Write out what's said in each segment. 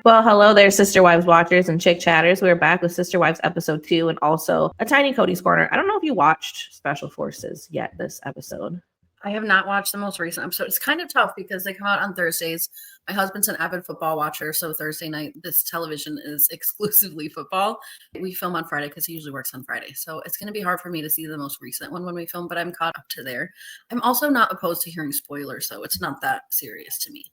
Well, hello there, Sister Wives watchers and chick chatters. We're back with Sister Wives episode 2 and also a tiny Kody's Corner. I don't know if you watched Special Forces yet this episode. I have not watched the most recent episode. It's kind of tough because they come out on Thursdays. My husband's an avid football watcher, so Thursday night, this television is exclusively football. We film on Friday because he usually works on Friday. So it's going to be hard for me to see the most recent one when we film, but I'm caught up to there. I'm also not opposed to hearing spoilers, so it's not that serious to me.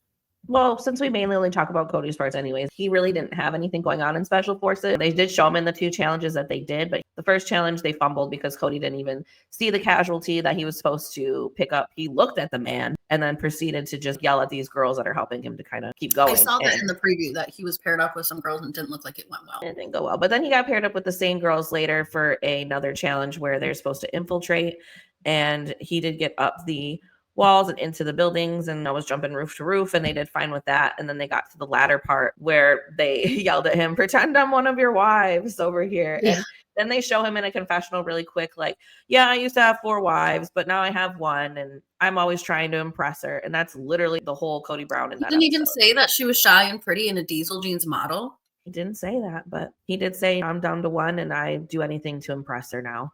Well, since we mainly only talk about Kody's parts anyways, he really didn't have anything going on in Special Forces. They did show him in the 2 challenges that they did, but the first challenge they fumbled because Kody didn't even see the casualty that he was supposed to pick up. He looked at the man and then proceeded to just yell at these girls that are helping him to kind of keep going. I saw that in the preview that he was paired up with some girls and it didn't look like it went well. It didn't go well, but then he got paired up with the same girls later for another challenge where they're supposed to infiltrate, and he did get up the walls and into the buildings, and I was jumping roof to roof, and they did fine with that. And then they got to the latter part where they yelled at him, "Pretend I'm one of your wives over here." Yeah. And then they show him in a confessional really quick, like, "Yeah, I used to have 4 wives, but now I have 1, and I'm always trying to impress her." And that's literally the whole Kody Brown in that He didn't episode. even say that she was shy and pretty and a diesel jeans model. He didn't say that, but he did say, "I'm down to 1 and I do anything to impress her now."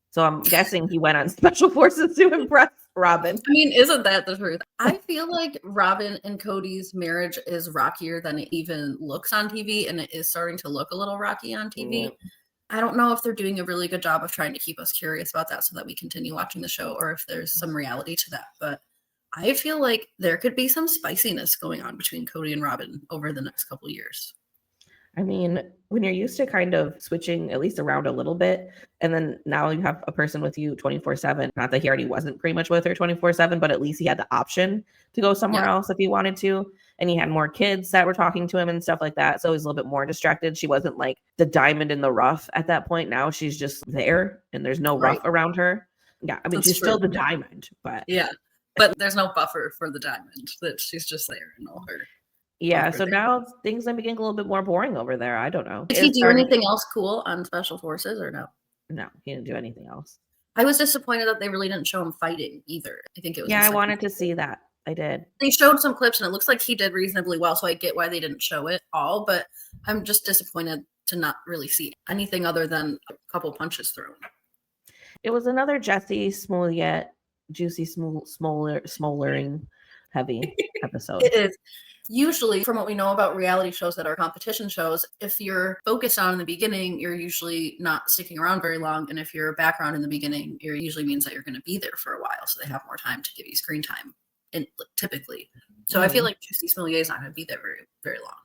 So I'm guessing he went on Special Forces to impress Robyn. I mean, isn't that the truth? I feel like Robyn and Kody's marriage is rockier than it even looks on TV, and it is starting to look a little rocky on TV. Mm-hmm. I don't know if they're doing a really good job of trying to keep us curious about that so that we continue watching the show, or if there's some reality to that. But I feel like there could be some spiciness going on between Kody and Robyn over the next couple of years. I mean, when you're used to kind of switching at least around a little bit, and then now you have a person with you 24/7, not that he already wasn't pretty much with her 24/7, but at least he had the option to go somewhere else if he wanted to. And he had more kids that were talking to him and stuff like that. So he's a little bit more distracted. She wasn't like the diamond in the rough at that point. Now she's just there and there's no rough around her. Yeah, I mean, she's still the diamond, but but there's no buffer for the diamond, that she's just there and all her. Yeah, so now things are getting a little bit more boring over there. I don't know. Did he do anything else cool on Special Forces or no? No, he didn't do anything else. I was disappointed that they really didn't show him fighting either. I think it was. Yeah, I wanted to see that. I did. They showed some clips and it looks like he did reasonably well, so I get why they didn't show it all, but I'm just disappointed to not really see anything other than a couple punches thrown. It was another Jesse Smollett, juicy smoldering heavy episode. It is. Usually, from what we know about reality shows that are competition shows, if you're focused on in the beginning, you're usually not sticking around very long. And if you're a background in the beginning, it usually means that you're going to be there for a while. So they have more time to give you screen time, and typically. So I feel like Juicy Smollett is not going to be there very, very long.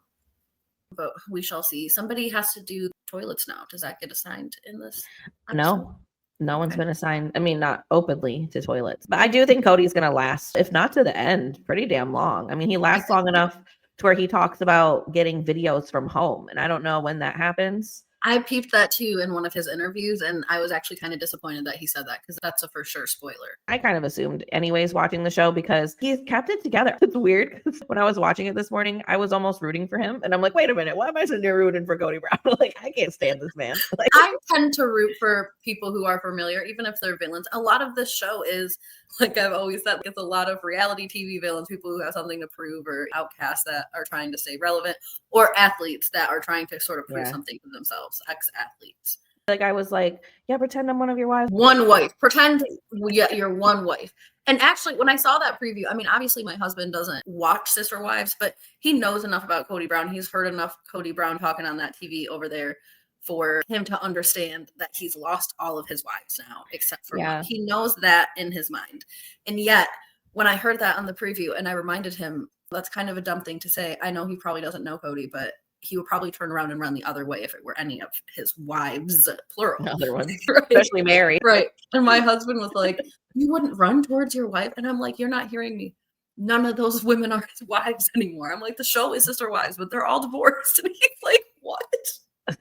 But we shall see. Somebody has to do toilets now. Does that get assigned in this episode? No one's been assigned. I mean, not openly to toilets, but I do think Kody's going to last, if not to the end, pretty damn long. I mean, he lasts long enough to where he talks about getting videos from home. And I don't know when that happens. I peeped that too in one of his interviews, and I was actually kind of disappointed that he said that because that's a for sure spoiler. I kind of assumed anyways watching the show because he's kept it together. It's weird. When I was watching it this morning, I was almost rooting for him. And I'm like, wait a minute, why am I sitting there rooting for Kody Brown? Like, I can't stand this man. Like, I tend to root for people who are familiar, even if they're villains. A lot of this show is, like I've always said, it's a lot of reality TV villains, people who have something to prove, or outcasts that are trying to stay relevant, or athletes that are trying to sort of prove something to themselves, ex-athletes. Like, I was like, yeah, pretend I'm one of your wives. One wife. Pretend you're one wife. And actually, when I saw that preview, I mean, obviously my husband doesn't watch Sister Wives, but he knows enough about Kody Brown. He's heard enough Kody Brown talking on that TV over there for him to understand that he's lost all of his wives now, except for one. He knows that in his mind. And yet, when I heard that on the preview and I reminded him, that's kind of a dumb thing to say. I know he probably doesn't know Kody, but he would probably turn around and run the other way if it were any of his wives, plural. Other ones, right? Especially Meri. Right. And my husband was like, you wouldn't run towards your wife? And I'm like, you're not hearing me. None of those women are his wives anymore. I'm like, the show is Sister Wives, but they're all divorced. And he's like, what?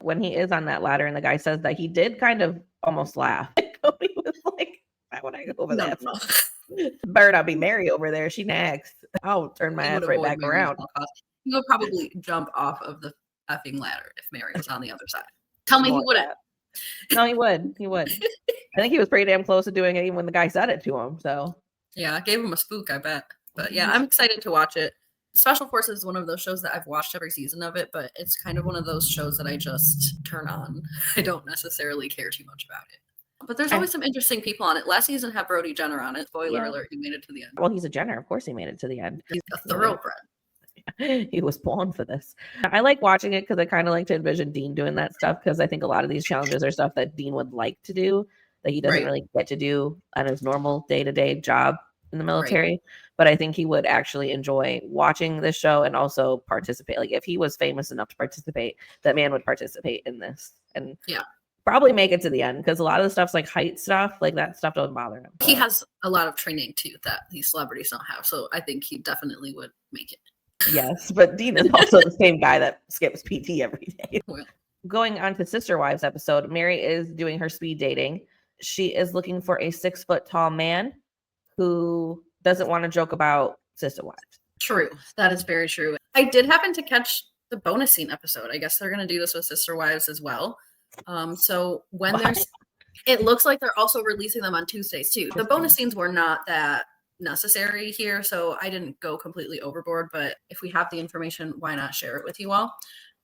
When he is on that ladder and the guy says that, he did kind of almost laugh. Kody was like, why would I go over that? Better not be Meri over there. She next. I'll turn my ass right back around. He would probably jump off of the effing ladder if Meri was on the other side. Tell me he wouldn't. No, he would. He would. I think he was pretty damn close to doing it even when the guy said it to him. So yeah, I gave him a spook, I bet. But yeah, I'm excited to watch it. Special Forces is one of those shows that I've watched every season of it, but it's kind of one of those shows that I just turn on. I don't necessarily care too much about it. But there's always some interesting people on it. Last season had Brody Jenner on it. Spoiler alert, he made it to the end. Well, he's a Jenner. Of course he made it to the end. He's a thoroughbred. He was born for this. I like watching it because I kind of like to envision Dean doing that stuff, because I think a lot of these challenges are stuff that Dean would like to do that he doesn't really get to do on his normal day-to-day job in the military. Right. But I think he would actually enjoy watching this show and also participate. Like if he was famous enough to participate, that man would participate in this and probably make it to the end, because a lot of the stuff's like height stuff, like that stuff doesn't bother him. He has a lot of training too that these celebrities don't have. So I think he definitely would make it. Yes, but Dean is also the same guy that skips PT every day. Well, going on to Sister Wives episode, Meri is doing her speed dating. She is looking for a 6-foot tall man who doesn't want to joke about Sister Wives. True. That is very true. I did happen to catch the bonus scene episode. I guess they're going to do this with Sister Wives as well. So when there's, it looks like they're also releasing them on Tuesdays too. The bonus scenes were not that necessary here, so I didn't go completely overboard, but if we have the information, why not share it with you all?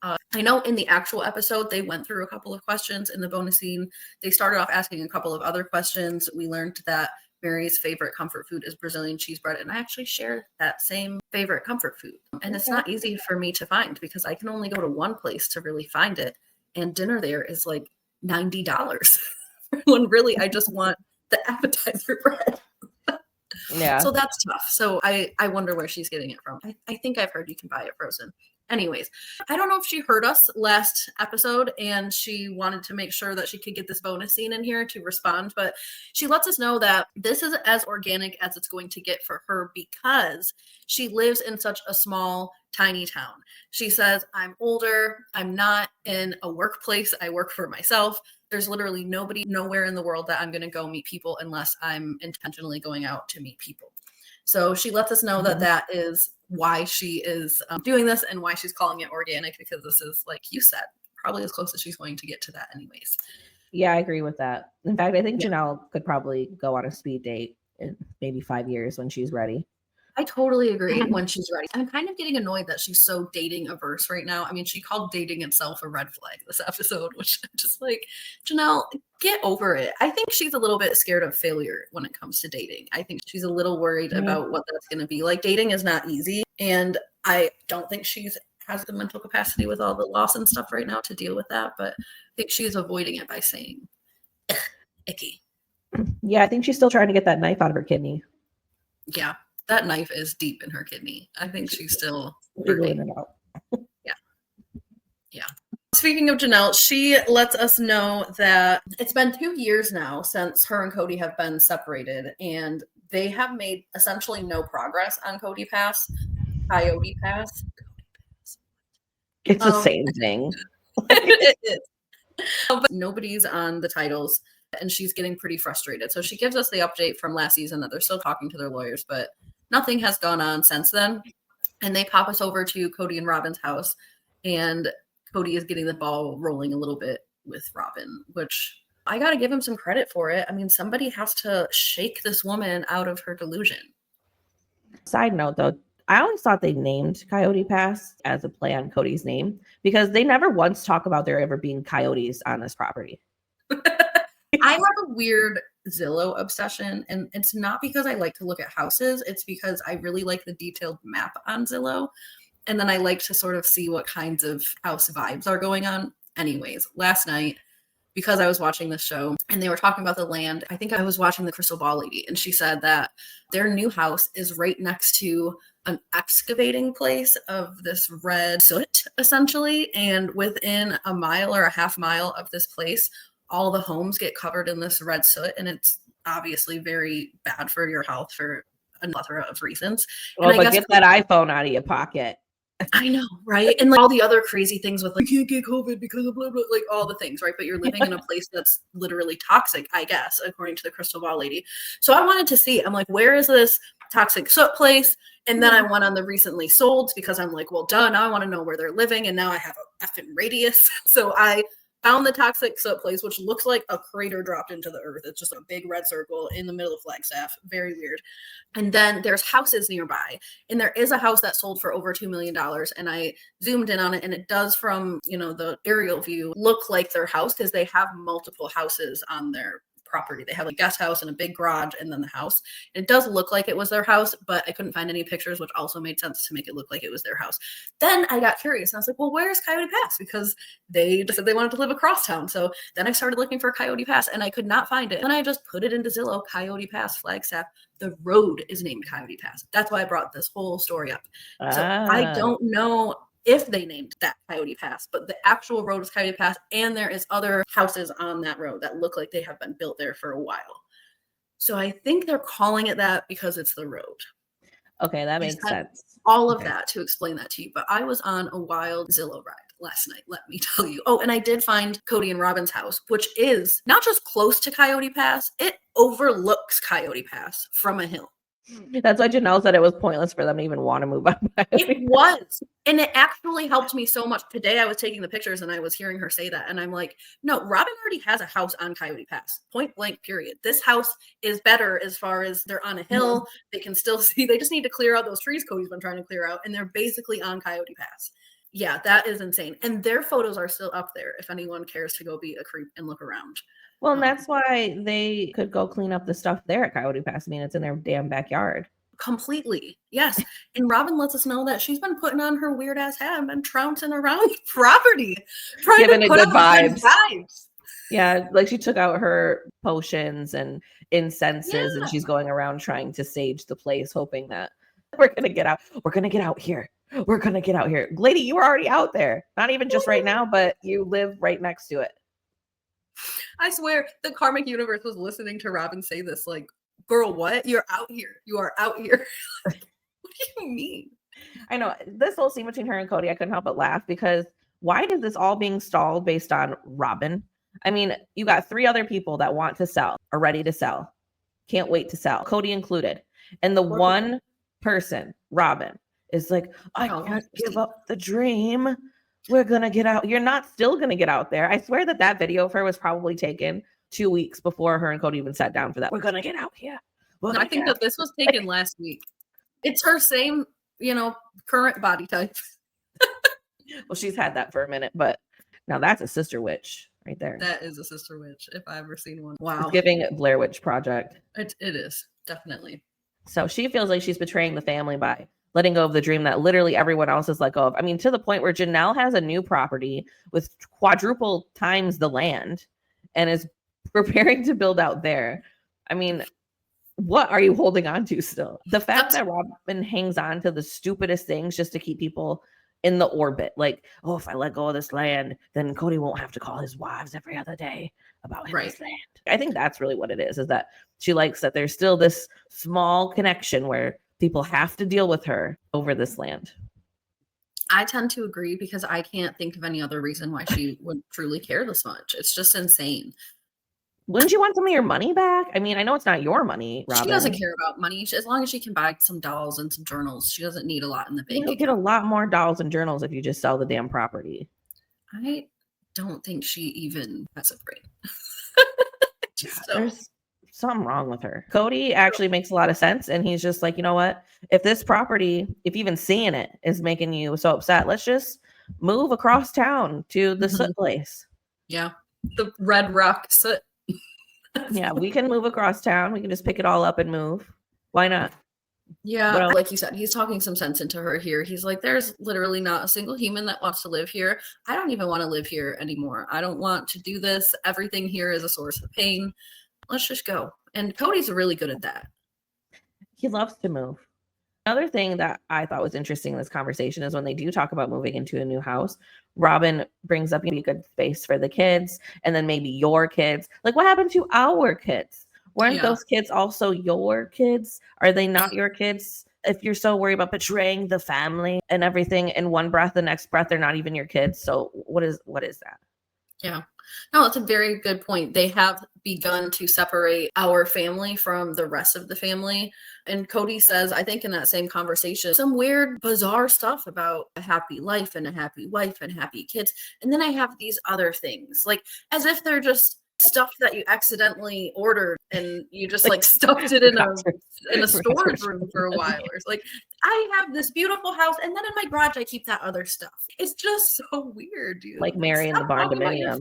I know in the actual episode they went through a couple of questions. In the bonus scene they started off asking a couple of other questions. We learned that Meri's favorite comfort food is Brazilian cheese bread, and I actually share that same favorite comfort food, and it's not easy for me to find because I can only go to one place to really find it, and dinner there is like $90 when really I just want the appetizer bread. Yeah. So that's tough. So I wonder where she's getting it from. I think I've heard you can buy it frozen. Anyways, I don't know if she heard us last episode and she wanted to make sure that she could get this bonus scene in here to respond, but she lets us know that this is as organic as it's going to get for her because she lives in such a small, tiny town. She says, I'm older. I'm not in a workplace. I work for myself. There's literally nobody, nowhere in the world that I'm going to go meet people unless I'm intentionally going out to meet people. So she lets us know that that is why she is doing this and why she's calling it organic, because this is, like you said, probably as close as she's going to get to that anyways. Yeah, I agree with that. In fact, I think Jenelle could probably go on a speed date in maybe 5 years when she's ready. I totally agree when she's ready. I'm kind of getting annoyed that she's so dating averse right now. I mean, she called dating itself a red flag this episode, which I'm just like, Jenelle, get over it. I think she's a little bit scared of failure when it comes to dating. I think she's a little worried about what that's going to be like. Dating is not easy. And I don't think has the mental capacity with all the loss and stuff right now to deal with that. But I think she's avoiding it by saying, icky. Yeah, I think she's still trying to get that knife out of her kidney. Yeah. That knife is deep in her kidney. I think she's still figuring it out. Yeah. Speaking of Jenelle, she lets us know that it's been 2 years now since her and Kody have been separated, and they have made essentially no progress on Coyote Pass. It's the same thing. It is. But nobody's on the titles, and she's getting pretty frustrated. So she gives us the update from last season that they're still talking to their lawyers, but nothing has gone on since then. And they pop us over to Kody and Robyn's house, and Kody is getting the ball rolling a little bit with Robyn, which I got to give him some credit for it. I mean, somebody has to shake this woman out of her delusion. Side note, though, I always thought they named Coyote Pass as a play on Cody's name because they never once talk about there ever being coyotes on this property. I have a weird Zillow obsession, and it's not because I like to look at houses. It's because I really like the detailed map on Zillow. And then I like to sort of see what kinds of house vibes are going on. Anyways, last night, because I was watching this show and they were talking about the land, I think I was watching the Crystal Ball Lady, and she said that their new house is right next to an excavating place of this red soot, essentially. And within a mile or a half mile of this place, all the homes get covered in this red soot, and it's obviously very bad for your health for a plethora of reasons. Well, but get that iPhone out of your pocket. I know, right? And like all the other crazy things with like, you can't get COVID because of blah, blah, like all the things, right? But you're living in a place that's literally toxic, I guess, according to the Crystal Ball Lady. So I wanted to see, I'm like, where is this toxic soot place? And then I went on the recently sold because I'm like, well, duh, now I want to know where they're living. And now I have a effing radius. So I found the toxic soot place, which looks like a crater dropped into the earth. It's just a big red circle in the middle of Flagstaff. Very weird. And then there's houses nearby. And there is a house that sold for over $2 million. And I zoomed in on it, and it does, from, you know, the aerial view, look like their house, because they have multiple houses on their property. They have a guest house and a big garage and then the house. It does look like it was their house, but I couldn't find any pictures, which also made sense to make it look like it was their house. Then I got curious and I was like, well, where's Coyote Pass? Because they just said they wanted to live across town. So then I started looking for Coyote Pass and I could not find it. And I just put it into Zillow, Coyote Pass, Flagstaff. The road is named Coyote Pass. That's why I brought this whole story up. So I don't know if they named that Coyote Pass, but the actual road is Coyote Pass, and there is other houses on that road that look like they have been built there for a while. So I think they're calling it that because it's the road. Okay, that makes sense. All of that to explain that to you. But I was on a wild Zillow ride last night, let me tell you. Oh, and I did find Kody and Robyn's house, which is not just close to Coyote Pass, it overlooks Coyote Pass from a hill. That's why Jenelle said it was pointless for them to even want to move up. It was. And it actually helped me so much. Today I was taking the pictures and I was hearing her say that. And I'm like, no, Robyn already has a house on Coyote Pass. Point blank, period. This house is better as far as they're on a hill. They can still see. They just need to clear out those trees Cody's been trying to clear out. And they're basically on Coyote Pass. Yeah, that is insane. And their photos are still up there if anyone cares to go be a creep and look around. Well, and that's why they could go clean up the stuff there at Coyote Pass. I mean, it's in their damn backyard. Completely. Yes. And Robyn lets us know that she's been putting on her weird ass hat and been trouncing around property. Giving it good vibes. Yeah, like she took out her potions and incenses and she's going around trying to sage the place, hoping that we're going to get out. We're going to get out here. We're going to get out here. Lady, you were already out there. Not even just right now, but you live right next to it. I swear the karmic universe was listening to Robyn say this, like, girl, what? You're out here. You are out here. What do you mean? I know this whole scene between her and Kody, I couldn't help but laugh because why is this all being stalled based on Robyn? I mean, you got 3 other people that want to sell, are ready to sell, can't wait to sell, Kody included. And the one person, Robyn, is like, I can't give up the dream. We're going to get out. You're not still going to get out there. I swear that video of her was probably taken 2 weeks before her and Kody even sat down for that. We're going to get out here. No, I think that this was taken last week. It's her same, current body type. Well, she's had that for a minute, but now that's a sister witch right there. That is a sister witch, if I've ever seen one. Wow. It's giving Blair Witch Project. It is, definitely. So she feels like she's betraying the family by letting go of the dream that literally everyone else is let go of. I mean, to the point where Jenelle has a new property with quadruple times the land and is preparing to build out there. I mean, what are you holding on to still? The fact that Robyn hangs on to the stupidest things just to keep people in the orbit. Like, oh, if I let go of this land, then Kody won't have to call his wives every other day about his land. I think that's really what it is that she likes that there's still this small connection where people have to deal with her over this land. I tend to agree because I can't think of any other reason why she would truly care this much. It's just insane. Wouldn't you want some of your money back? I mean, I know it's not your money, Robyn. She doesn't care about money. As long as she can buy some dolls and some journals, she doesn't need a lot in the bank. You'll get a lot more dolls and journals if you just sell the damn property. I don't think she even has a brain. There's something wrong with her. Kody actually makes a lot of sense. And he's just like, you know what? If this property, if even seeing it is making you so upset, let's just move across town to the soot place. Yeah. The Red Rock soot. Yeah, we can move across town. We can just pick it all up and move. Why not? Yeah, well, like you said, he's talking some sense into her here. He's like, there's literally not a single human that wants to live here. I don't even want to live here anymore. I don't want to do this. Everything here is a source of pain. Let's just go. And Cody's really good at that. He loves to move. Another thing that I thought was interesting in this conversation is when they do talk about moving into a new house, Robyn brings up maybe a good space for the kids and then maybe your kids. Like, what happened to our kids? Weren't those kids also your kids? Are they not your kids? If you're so worried about betraying the family and everything in one breath, the next breath, they're not even your kids. So what is that? Yeah. No, that's a very good point. They have begun to separate our family from the rest of the family. And Kody says, I think in that same conversation, some weird, bizarre stuff about a happy life and a happy wife and happy kids. And then I have these other things, like as if they're just stuff that you accidentally ordered and you just like stuffed it in a storage room for a while. Or it's like, I have this beautiful house, and then in my garage I keep that other stuff. It's just so weird, dude. Like Meri in the barndominium.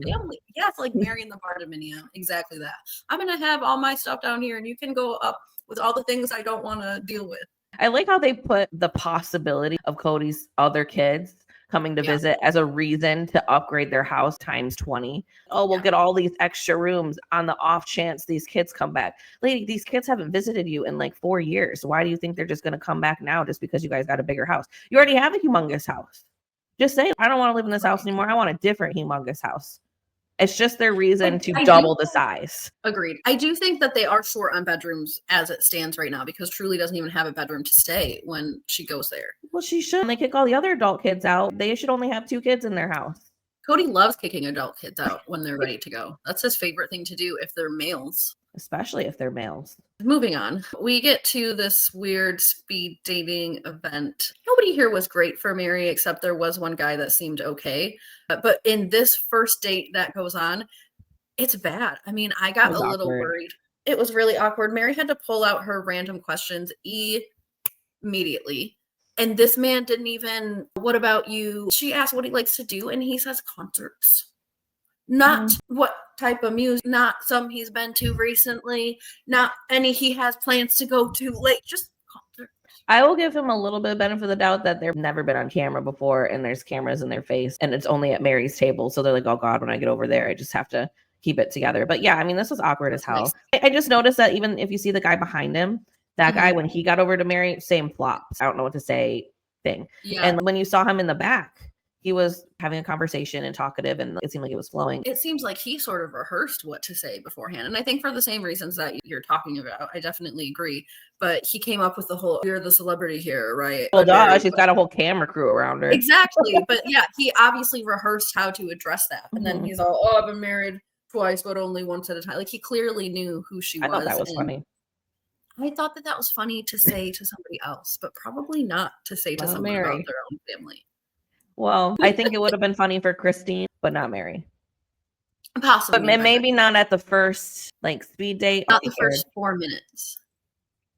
Yes, like Meri in the barndominium. Exactly that. I'm gonna have all my stuff down here, and you can go up with all the things I don't want to deal with. I like how they put the possibility of Kody's other kids coming to visit as a reason to upgrade their house times 20. Oh, we'll get all these extra rooms on the off chance these kids come back. Lady, these kids haven't visited you in like 4 years. Why do you think they're just going to come back now just because you guys got a bigger house? You already have a humongous house. Just say, I don't want to live in this house anymore. I want a different humongous house. It's just their reason to double the size. Agreed. I do think that they are short on bedrooms as it stands right now, because Truly doesn't even have a bedroom to stay when she goes there. Well, she should. They kick all the other adult kids out. They should only have 2 kids in their house. Kody loves kicking adult kids out when they're ready to go. That's his favorite thing to do if they're males. Especially if they're males. Moving on, we get to this weird speed dating event. Nobody here was great for Meri, except there was one guy that seemed okay. But in this first date that goes on, it's bad. I mean, I got a little worried. It was really awkward. Meri had to pull out her random questions immediately. And this man didn't even, what about you? She asked what he likes to do, and he says concerts. Not what type of music, not some he's been to recently, not any he has plans to go to, like just concerts. I will give him a little bit of benefit of the doubt that they've never been on camera before and there's cameras in their face and it's only at Meri's table. So they're like, oh God, when I get over there, I just have to keep it together. But yeah, I mean, this was awkward as hell. Nice. I just noticed that even if you see the guy behind him, that guy, when he got over to Meri, same flops. I don't know what to say thing. Yeah. And when you saw him in the back, he was having a conversation and talkative, and it seemed like it was flowing. It seems like he sort of rehearsed what to say beforehand. And I think for the same reasons that you're talking about, I definitely agree. But he came up with the whole, you're the celebrity here, right? Well, duh, she's got a whole camera crew around her. Exactly. But yeah, he obviously rehearsed how to address that. And then he's all, oh, I've been married twice, but only once at a time. Like, he clearly knew who she was. I thought that was funny. I thought that was funny to say to somebody else, but probably not to say to somebody about their own family. Well, I think it would have been funny for Christine, but not Meri. Possibly. But maybe not at the first like speed date. Not the first 4 minutes.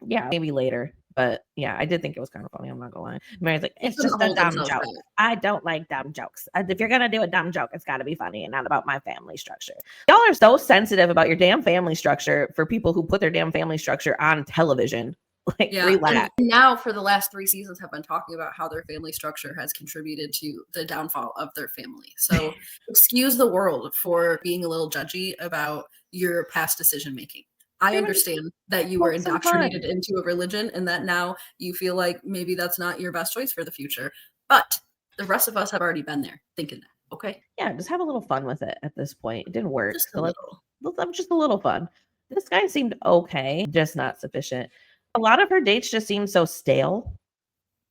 Yeah, maybe later. But yeah, I did think it was kind of funny. I'm not gonna lie. Meri's like, it's just a dumb joke. I don't like dumb jokes. If you're gonna do a dumb joke, it's gotta be funny and not about my family structure. Y'all are so sensitive about your damn family structure for people who put their damn family structure on television. Like, yeah, relax. And now for the last 3 seasons have been talking about how their family structure has contributed to the downfall of their family. So excuse the world for being a little judgy about your past decision making. I understand that you were indoctrinated into a religion and that now you feel like maybe that's not your best choice for the future. But the rest of us have already been there thinking that. Okay. Yeah, just have a little fun with it at this point. It didn't work. Just a little. Just a little fun. This guy seemed okay, just not sufficient. A lot of her dates just seemed so stale.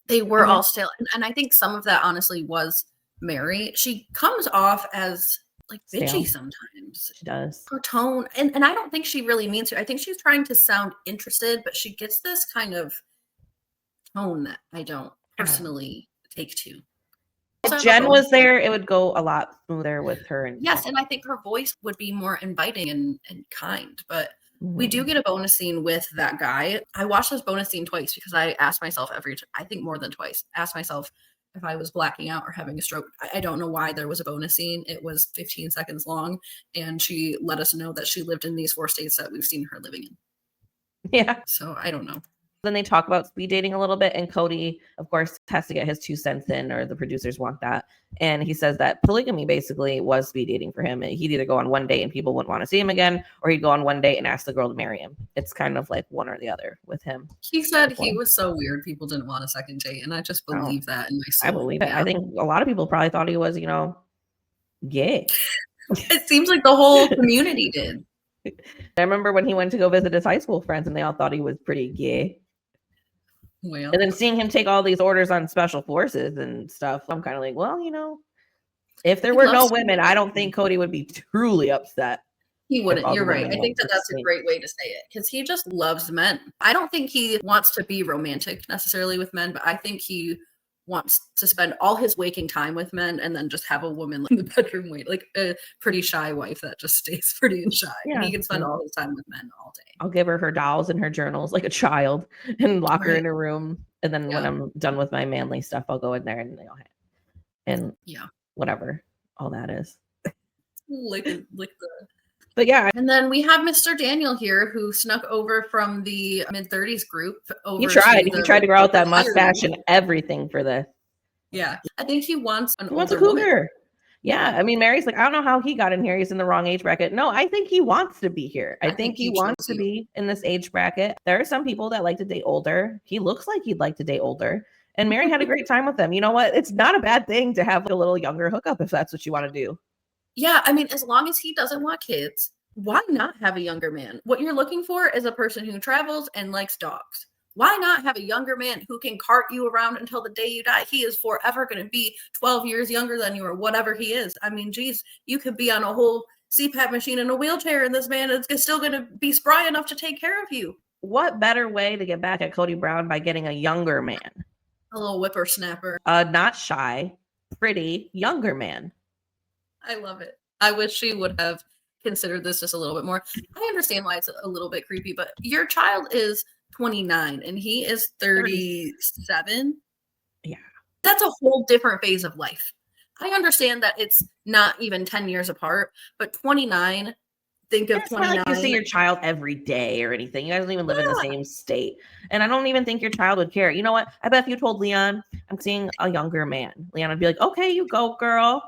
They were all stale. And I think some of that honestly was Meri. She comes off as like bitchy sometimes. She does. Her tone. And I don't think she really means to. I think she's trying to sound interested, but she gets this kind of tone that I don't personally take to. If Jen was there, it would go a lot smoother with her. And yes, and I think her voice would be more inviting and kind. But we do get a bonus scene with that guy. I watched this bonus scene twice because I asked myself I think more than twice, asked myself if I was blacking out or having a stroke. I don't know why there was a bonus scene. It was 15 seconds long, and she let us know that she lived in these 4 states that we've seen her living in. Yeah. So I don't know. Then they talk about speed dating a little bit, and Kody, of course, has to get his 2 cents in, or the producers want that. And he says that polygamy basically was speed dating for him. He'd either go on one date and people wouldn't want to see him again, or he'd go on one date and ask the girl to marry him. It's kind of like one or the other with him. He said he was so weird people didn't want a second date, and I just believe that in my soul. I believe it. I think a lot of people probably thought he was, gay. It seems like the whole community did. I remember when he went to go visit his high school friends, and they all thought he was pretty gay. Well, and then seeing him take all these orders on special forces and stuff, I'm kind of like, well, If there were no women, I don't think Kody would be truly upset. He wouldn't. You're right. I think that's a great way to say it, because he just loves men. I don't think he wants to be romantic necessarily with men, but I think he wants to spend all his waking time with men and then just have a woman in the bedroom wait, like a pretty shy wife that just stays pretty and shy. Yeah. And he can spend all his time with men all day. I'll give her dolls and her journals like a child and lock her in a room. And then when I'm done with my manly stuff, I'll go in there and whatever all that is. Lick the. But yeah. And then we have Mr. Daniel here, who snuck over from the mid-30s group. He tried to grow out that mustache and everything for this. Yeah. I think he wants a cougar. Woman. Yeah. I mean, Meri's like, I don't know how he got in here. He's in the wrong age bracket. No, I think he wants to be here. I think he wants to be in this age bracket. There are some people that like to date older. He looks like he'd like to date older. And Meri had a great time with them. You know what? It's not a bad thing to have a little younger hookup if that's what you want to do. Yeah, I mean, as long as he doesn't want kids, why not have a younger man? What you're looking for is a person who travels and likes dogs. Why not have a younger man who can cart you around until the day you die? He is forever going to be 12 years younger than you or whatever he is. I mean, geez, you could be on a whole CPAP machine in a wheelchair and this man is still going to be spry enough to take care of you. What better way to get back at Kody Brown by getting a younger man? A little whippersnapper. Not shy, pretty, younger man. I love it. I wish she would have considered this just a little bit more. I understand why it's a little bit creepy, but your child is 29 and he is 37. Yeah. That's a whole different phase of life. I understand that it's not even 10 years apart, but 29, think of 29. Not like you see your child every day or anything. You guys don't even live in the same state. And I don't even think your child would care. You know what? I bet if you told Leon, I'm seeing a younger man, Leon would be like, okay, you go, girl.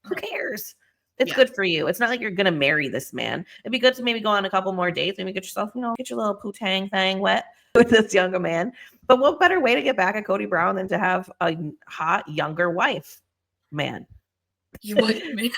Who cares? It's good for you. It's not like you're going to marry this man. It'd be good to maybe go on a couple more dates. Maybe get yourself, get your little poo-tang thing wet with this younger man. But what better way to get back at Kody Brown than to have a hot, younger wife, man? Your wife, man.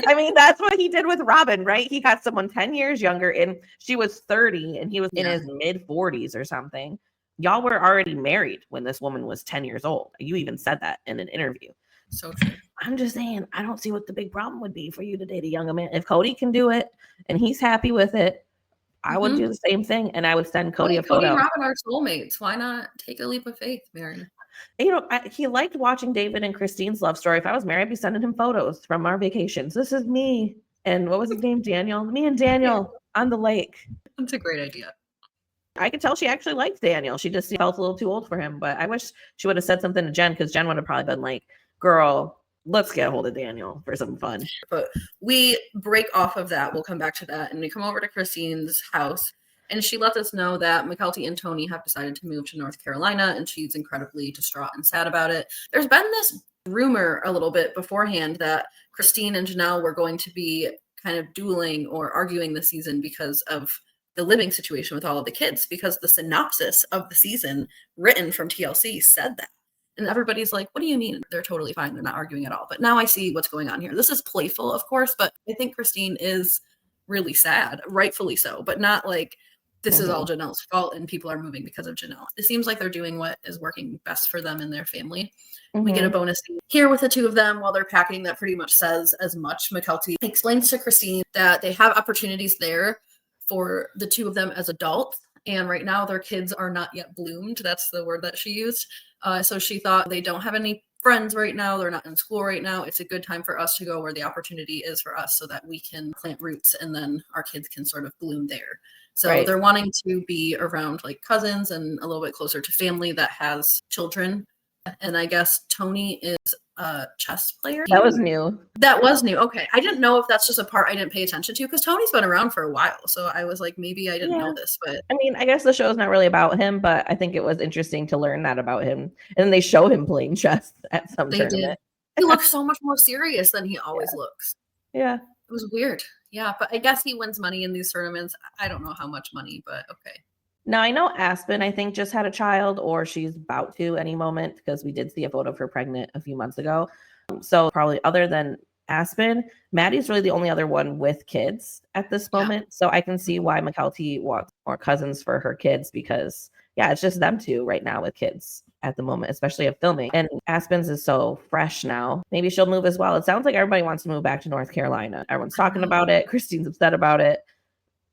I mean, that's what he did with Robyn, right? He got someone 10 years younger and she was 30 and he was in his mid 40s or something. Y'all were already married when this woman was 10 years old. You even said that in an interview. So true. I'm just saying, I don't see what the big problem would be for you to date a younger man. If Kody can do it and he's happy with it, I would do the same thing. And I would send Kody a photo. Kody and Robyn are soulmates. Why not take a leap of faith, Meri? He liked watching David and Christine's love story. If I was Meri, I'd be sending him photos from our vacations. This is me. And what was his name? Daniel. Me and Daniel on the lake. That's a great idea. I could tell she actually liked Daniel. She just felt a little too old for him. But I wish she would have said something to Jen, because Jen would have probably been like, girl, let's get a hold of Daniel for some fun. But we break off of that. We'll come back to that. And we come over to Christine's house. And she let us know that Mykelti and Tony have decided to move to North Carolina. And she's incredibly distraught and sad about it. There's been this rumor a little bit beforehand that Christine and Jenelle were going to be kind of dueling or arguing this season because of the living situation with all of the kids. Because the synopsis of the season written from TLC said that. And everybody's like, what do you mean? They're totally fine. They're not arguing at all. But now I see what's going on here. This is playful, of course, but I think Christine is really sad, rightfully so, but not like this is all Janelle's fault and people are moving because of Jenelle. It seems like they're doing what is working best for them and their family. We get a bonus scene here with the two of them while they're packing that pretty much says as much. Mykelti explains to Christine that they have opportunities there for the two of them as adults. And right now their kids are not yet bloomed. That's the word that she used. So she thought they don't have any friends right now. They're not in school right now. It's a good time for us to go where the opportunity is for us so that we can plant roots and then our kids can sort of bloom there. So they're wanting to be around like cousins and a little bit closer to family that has children. And I guess Tony is a chess player. That was new. That was new. Okay. I didn't know if that's just a part I didn't pay attention to because Tony's been around for a while. So I was like, maybe I didn't know this, but I mean, I guess the show's not really about him, but I think it was interesting to learn that about him. And they show him playing chess at some tournament. He looks so much more serious than he always looks. Yeah. It was weird. Yeah. But I guess he wins money in these tournaments. I don't know how much money, but okay. Now, I know Aspen, I think, just had a child, or she's about to any moment, because we did see a photo of her pregnant a few months ago. So probably other than Aspen, Maddie's really the only other one with kids at this moment. So I can see why Mykelti wants more cousins for her kids, because yeah, it's just them two right now with kids at the moment, especially of filming. And Aspen's is so fresh now. Maybe she'll move as well. It sounds like everybody wants to move back to North Carolina. Everyone's talking about it. Christine's upset about it.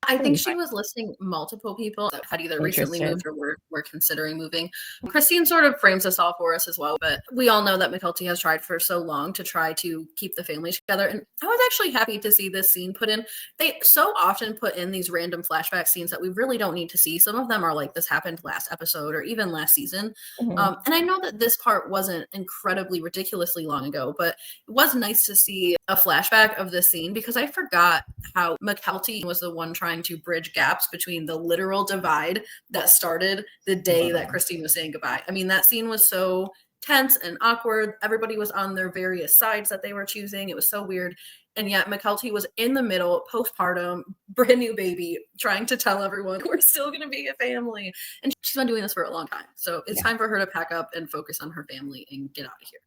I think she was listing multiple people that had either recently moved or were considering moving. Christine sort of frames this all for us as well, but we all know that Mykelti has tried for so long to try to keep the family together. And I was actually happy to see this scene put in. They so often put in these random flashback scenes that we really don't need to see. Some of them are like, this happened last episode or even last season. And I know that this part wasn't incredibly ridiculously long ago, but it was nice to see a flashback of this scene because I forgot how Mykelti was the one trying to bridge gaps between the literal divide that started the day that Christine was saying goodbye. I mean, that scene was so tense and awkward. Everybody was on their various sides that they were choosing. It was so weird. And yet Mykelti was in the middle, postpartum, brand new baby, trying to tell everyone we're still going to be a family. And she's been doing this for a long time. So it's time for her to pack up and focus on her family and get out of here.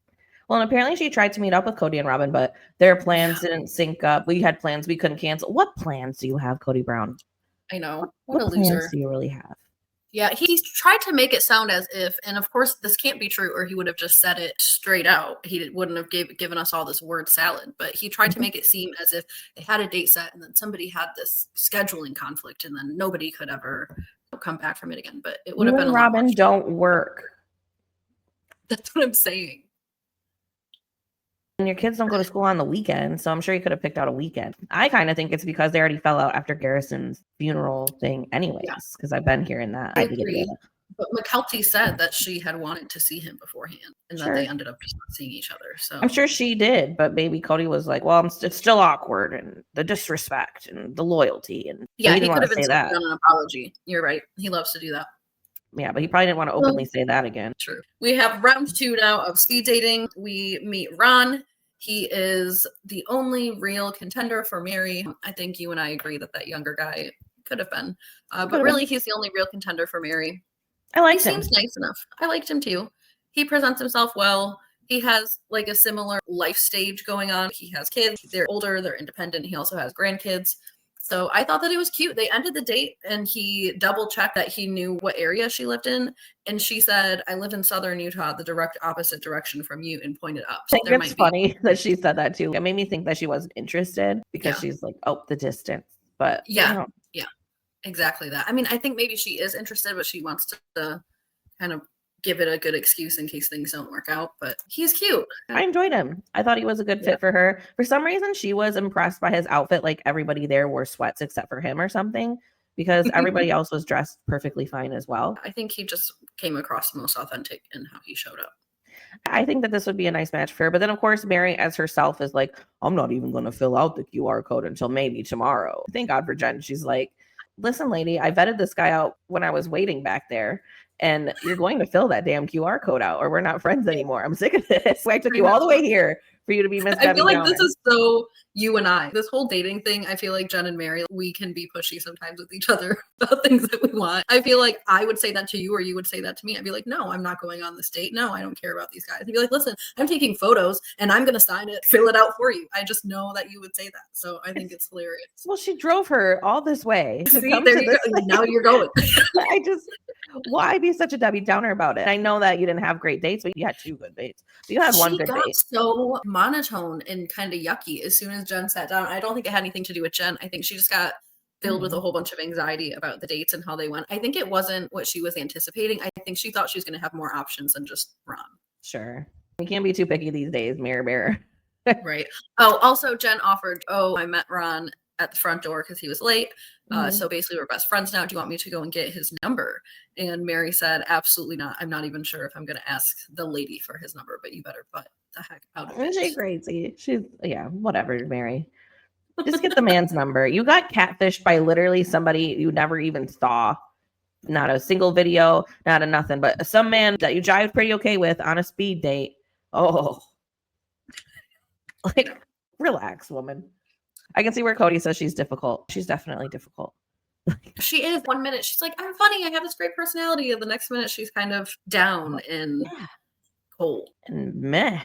Well, and apparently she tried to meet up with Kody and Robyn, but their plans didn't sync up. We had plans we couldn't cancel. What plans do you have, Kody Brown? I know. What a loser. Plans do you really have? Yeah, he's tried to make it sound as if, and of course this can't be true, or he would have just said it straight out. He wouldn't have given us all this word salad, but he tried to make it seem as if they had a date set and then somebody had this scheduling conflict and then nobody could ever come back from it again. But it would have been a lot more. Robyn don't work. That's what I'm saying. And your kids don't go to school on the weekend, so I'm sure you could have picked out a weekend. I kind of think it's because they already fell out after Garrison's funeral thing anyways, because I've been hearing that. I agree. But Mykelti said that she had wanted to see him beforehand and that they ended up just not seeing each other. So I'm sure she did, but maybe Kody was like, well, it's still awkward and the disrespect and the loyalty. And he could have done an apology. You're right. He loves to do that. Yeah, but he probably didn't want to openly say that again. True. We have round 2 now of speed dating. We meet Ron. He is the only real contender for Meri. I think you and I agree that younger guy could have been. But really, he's the only real contender for Meri. I like him. He seems nice enough. I liked him too. He presents himself well. He has like a similar life stage going on. He has kids. They're older. They're independent. He also has grandkids. So I thought that it was cute. They ended the date and he double checked that he knew what area she lived in. And she said, I live in southern Utah, the direct opposite direction from you, and pointed up. So I think it's funny that she said that too. It made me think that she wasn't interested because she's like, oh, the distance. But yeah, exactly that. I mean, I think maybe she is interested, but she wants to kind of give it a good excuse in case things don't work out. But he's cute. I enjoyed him. I thought he was a good fit for her. For some reason, she was impressed by his outfit. Like everybody there wore sweats except for him or something, because everybody else was dressed perfectly fine as well. I think he just came across the most authentic in how he showed up. I think that this would be a nice match for her. But then, of course, Meri as herself is like, I'm not even going to fill out the QR code until maybe tomorrow. Thank God for Jen. She's like, listen, lady, I vetted this guy out when I was waiting back there. And you're going to fill that damn QR code out or we're not friends anymore. I'm sick of this. I took you all the way here for you to be Miss Debbie I feel like Downer. This is so you and I. This whole dating thing, I feel like Jen and Meri, we can be pushy sometimes with each other about things that we want. I feel like I would say that to you or you would say that to me. I'd be like, no, I'm not going on this date. No, I don't care about these guys. I'd be like, listen, I'm taking photos and I'm going to sign it, fill it out for you. I just know that you would say that. So I think it's hilarious. Well, she drove her all this way. See, there you go. Now you're going. Why be such a Debbie Downer about it? I know that you didn't have great dates, but you had 2 good dates. You had one good date. So monotone and kind of yucky as soon as Jen sat down. I don't think it had anything to do with Jen. I think she just got filled with a whole bunch of anxiety about the dates and how they went. I think it wasn't what she was anticipating. I think she thought she was going to have more options than just Ron. Sure. You can't be too picky these days, Mirror Bear. Right. Oh, also Jen offered, I met Ron at the front door because he was late. So basically we're best friends now. Do you want me to go and get his number? And Meri said, absolutely not. I'm not even sure if I'm going to ask the lady for his number, but you better butt the heck out of it. She's crazy. Whatever, Meri. Just get the man's number. You got catfished by literally somebody you never even saw. Not a single video, not a nothing, but some man that you jived pretty okay with on a speed date. Oh, like, relax, woman. I can see where Kody says she's difficult. She's definitely difficult. She is. 1 minute she's like, I'm funny, I have this great personality, and the next minute she's kind of down and cold and meh.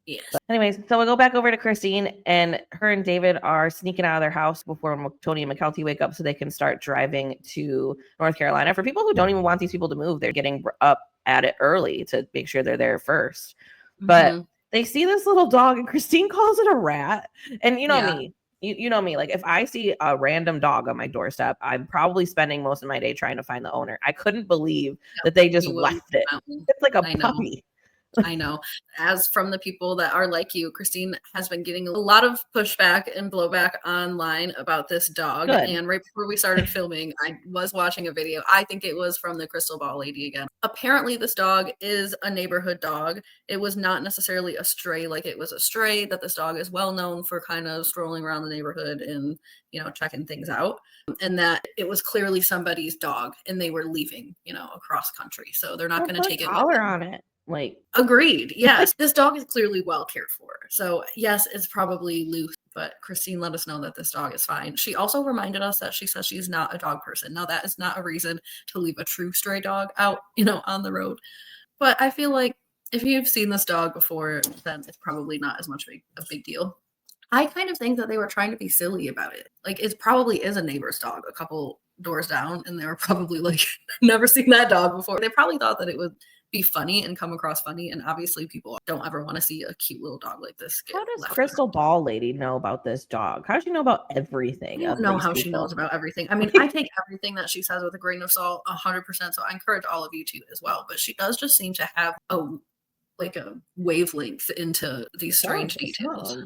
Yes. But anyways, so we go back over to Christine, and her and David are sneaking out of their house before Tony and Mykelti wake up so they can start driving to North Carolina. For people who don't even want these people to move, they're getting up at it early to make sure they're there first. But they see this little dog, and Christine calls it a rat. And you know me. You know me, like if I see a random dog on my doorstep, I'm probably spending most of my day trying to find the owner. I couldn't believe that they just left it. It's like a puppy. I know. As from the people that are like you, Christine has been getting a lot of pushback and blowback online about this dog. Good. And right before we started filming, I was watching a video. I think it was from the Crystal Ball Lady again. Apparently, this dog is a neighborhood dog. It was not necessarily a stray like it was a stray, that this dog is well known for kind of strolling around the neighborhood and, you know, checking things out. And that it was clearly somebody's dog and they were leaving, you know, across country. So they're not going to take it. Collar on it. Like, agreed. Yes. This dog is clearly well cared for. So yes, it's probably loose, but Christine let us know that this dog is fine. She also reminded us that she says she's not a dog person. Now that is not a reason to leave a true stray dog out, you know, on the road. But I feel like if you've seen this dog before, then it's probably not as much a big deal. I kind of think that they were trying to be silly about it. Like, it probably is a neighbor's dog a couple doors down, and they were probably like, never seen that dog before. They probably thought that it would be funny and come across funny, and obviously people don't ever want to see a cute little dog like this. How does Crystal Ball Lady know about this dog? How does she know about everything? I don't know how she knows about everything. I mean, I take everything that she says with a grain of salt 100%, so I encourage all of you to as well. But she does just seem to have a wavelength into these strange details.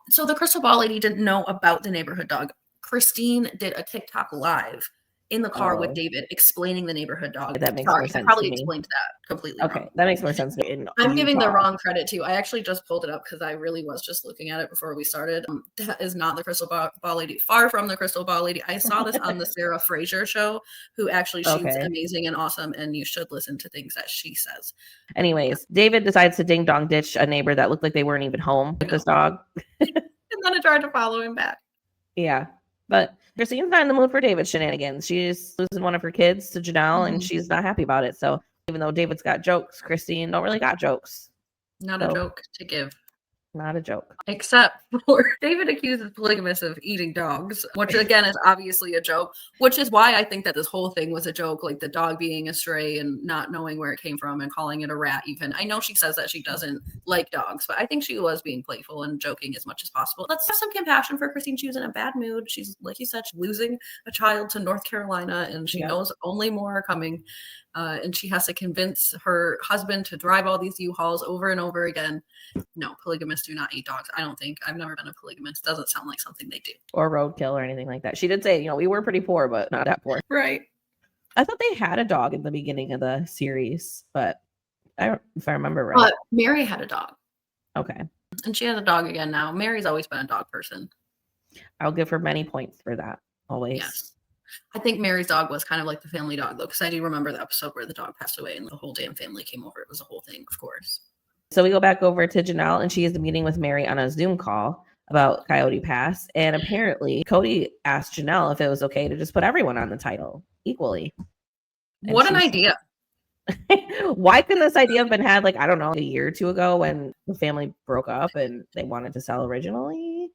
So the Crystal Ball Lady didn't know about the neighborhood dog. Christine did a TikTok live in the car with David explaining the neighborhood dog. That makes more sense. I probably explained that completely wrong. That makes more sense. I'm giving the wrong credit too. I actually just pulled it up because I really was just looking at it before we started. That is not the Crystal Ball Lady. Far from the Crystal Ball Lady. I saw this on the Sarah Fraser show, who actually she's amazing and awesome, and you should listen to things that she says. Anyways, David decides to ding dong ditch a neighbor that looked like they weren't even home with this dog. And then I tried to follow him back. Yeah. But Christine's not in the mood for David's shenanigans. She's losing one of her kids to Jenelle, and she's not happy about it. So even though David's got jokes, Christine don't really got jokes. Not a joke to give. Not a joke. Except for David accuses polygamists of eating dogs, which again is obviously a joke, which is why I think that this whole thing was a joke, like the dog being a stray and not knowing where it came from and calling it a rat even. I know she says that she doesn't like dogs, but I think she was being playful and joking as much as possible. Let's have some compassion for Christine. She was in a bad mood. She's, like you said, losing a child to North Carolina, and she knows only more are coming. And she has to convince her husband to drive all these U-Hauls over and over again. No, polygamists do not eat dogs. I don't think. I've never been a polygamist. Doesn't sound like something they do. Or roadkill or anything like that. She did say, we were pretty poor, but not that poor. Right. I thought they had a dog in the beginning of the series, but if I remember right. But Meri had a dog. Okay. And she has a dog again now. Meri's always been a dog person. I'll give her many points for that. Always. Yes. I think Meri's dog was kind of like the family dog, though, because I do remember the episode where the dog passed away and the whole damn family came over. It was a whole thing, of course. So we go back over to Jenelle, and she is meeting with Meri on a Zoom call about Coyote Pass. And apparently, Kody asked Jenelle if it was okay to just put everyone on the title equally. And what an idea. Why couldn't this idea have been had, like, I don't know, a year or two ago when the family broke up and they wanted to sell originally?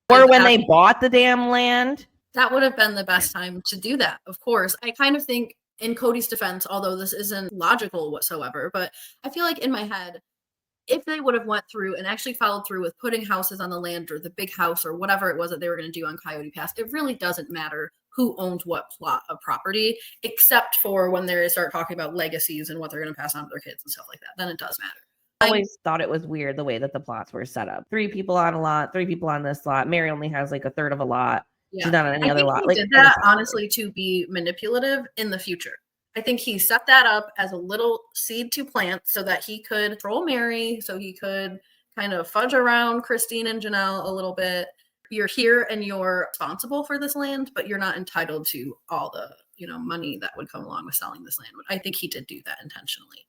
Or when they bought the damn land? That would have been the best time to do that, of course. I kind of think, in Kody's defense, although this isn't logical whatsoever, but I feel like in my head, if they would have went through and actually followed through with putting houses on the land or the big house or whatever it was that they were going to do on Coyote Pass, it really doesn't matter who owns what plot of property, except for when they start talking about legacies and what they're going to pass on to their kids and stuff like that. Then it does matter. I always thought it was weird the way that the plots were set up. 3 people on a lot, 3 people on this lot. Meri only has like a third of a lot. Yeah. She's not on any other lot. He did that honestly to be manipulative in the future. I think he set that up as a little seed to plant so that he could troll Meri, so he could kind of fudge around Christine and Jenelle a little bit. You're here and you're responsible for this land, but you're not entitled to all the, money that would come along with selling this land. I think he did do that intentionally.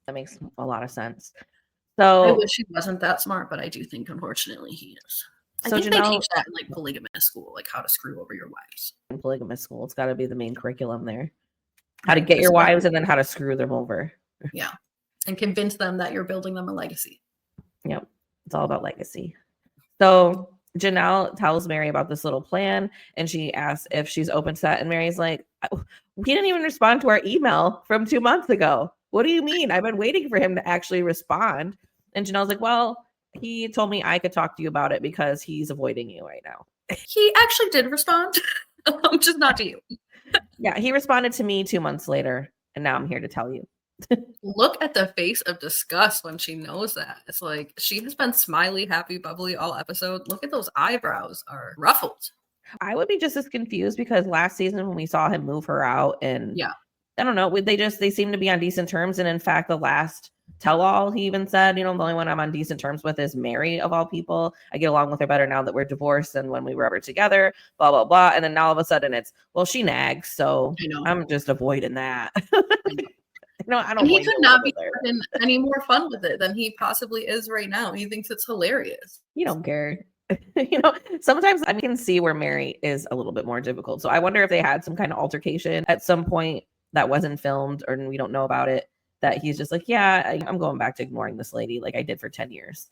That makes a lot of sense. So I wish he wasn't that smart, but I do think unfortunately he is. So I think they teach that in like polygamous school, like how to screw over your wives. In polygamous school, it's got to be the main curriculum there. How to get your wives and then how to screw them over. Yeah. And convince them that you're building them a legacy. Yep. It's all about legacy. So Jenelle tells Meri about this little plan, and she asks if she's open to that. And Meri's like, we didn't even respond to our email from 2 months ago. What do you mean? I've been waiting for him to actually respond. And Janelle's like, well, he told me I could talk to you about it because he's avoiding you right now. He actually did respond, just not to you. Yeah, he responded to me 2 months later, and now I'm here to tell you. Look at the face of disgust when she knows that. It's like she has been smiley, happy, bubbly all episode. Look at those eyebrows are ruffled. I would be just as confused because last season when we saw him move her out, and yeah, I don't know, they seem to be on decent terms. And in fact, the last tell-all, he even said, the only one I'm on decent terms with is Meri, of all people. I get along with her better now that we're divorced than when we were ever together, blah, blah, blah. And then now all of a sudden it's, well, she nags, so I'm just avoiding that. I don't. And he could not be having any more fun with it than he possibly is right now. He thinks it's hilarious. You don't care. Sometimes I can see where Meri is a little bit more difficult. So I wonder if they had some kind of altercation at some point that wasn't filmed or we don't know about it, that he's just like, yeah, I'm going back to ignoring this lady like I did for 10 years.